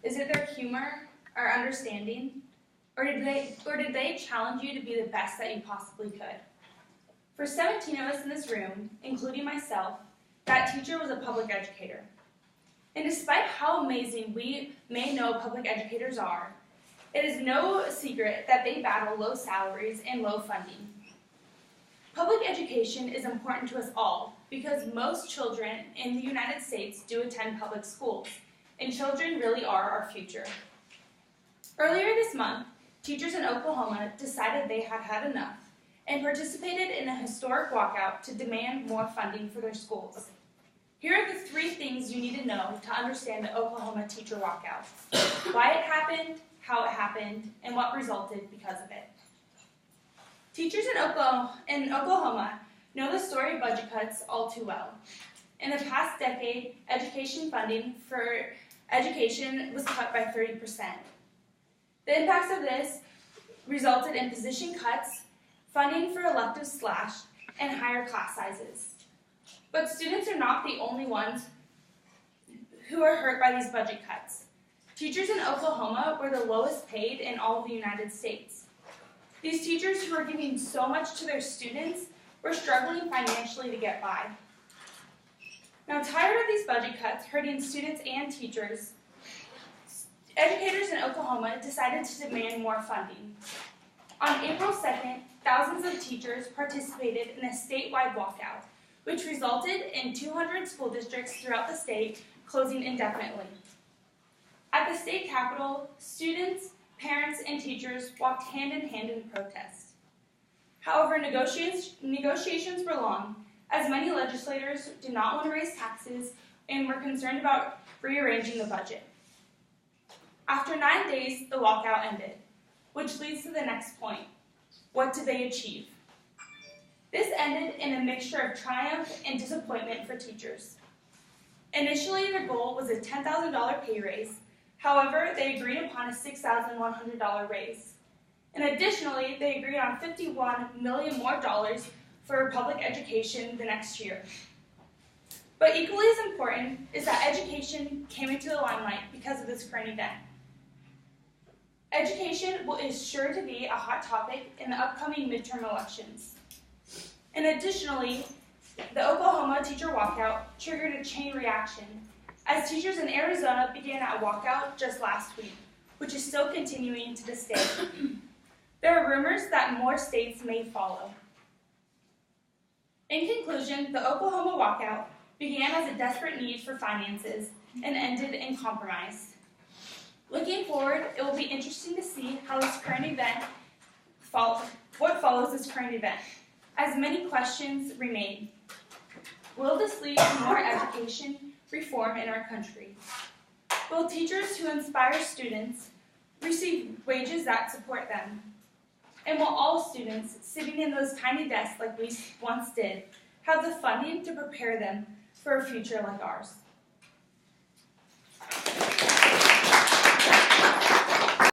Is it their humor or understanding? Or did they challenge you to be the best that you possibly could? For 17 of us in this room, including myself, that teacher was a public educator. And despite how amazing we may know public educators are, it is no secret that they battle low salaries and low funding. Public education is important to us all because most children in the United States do attend public schools, and children really are our future. Earlier this month, teachers in Oklahoma decided they had had enough and participated in a historic walkout to demand more funding for their schools. Here are the 3 things you need to know to understand the Oklahoma teacher walkout: why it happened, how it happened, and what resulted because of it. Teachers in Oklahoma know the story of budget cuts all too well. In the past decade, education funding for education was cut by 30%. The impacts of this resulted in position cuts, funding for electives slashed, and higher class sizes. But students are not the only ones who are hurt by these budget cuts. Teachers in Oklahoma were the lowest paid in all of the United States. These teachers who were giving so much to their students were struggling financially to get by. Now, tired of these budget cuts hurting students and teachers, educators in Oklahoma decided to demand more funding. On April 2nd, thousands of teachers participated in a statewide walkout, which resulted in 200 school districts throughout the state closing indefinitely. At the state capitol, students, parents, and teachers walked hand in hand in protest. However, negotiations were long, as many legislators did not want to raise taxes and were concerned about rearranging the budget. After 9 days, the walkout ended, which leads to the next point. What did they achieve? This ended in a mixture of triumph and disappointment for teachers. Initially, their goal was a $10,000 pay raise. However, they agreed upon a $6,100 raise. And additionally, they agreed on $51 million more for public education the next year. But equally as important is that education came into the limelight because of this current event. Education is sure to be a hot topic in the upcoming midterm elections. And additionally, the Oklahoma teacher walkout triggered a chain reaction, as teachers in Arizona began a walkout just last week, which is still continuing to this day. There are rumors that more states may follow. In conclusion, the Oklahoma walkout began as a desperate need for finances and ended in compromise. Looking forward, it will be interesting to see how this current event what follows this current event, as many questions remain. Will this lead to more education reform in our country? Will teachers who inspire students receive wages that support them? And will all students sitting in those tiny desks like we once did have the funding to prepare them for a future like ours?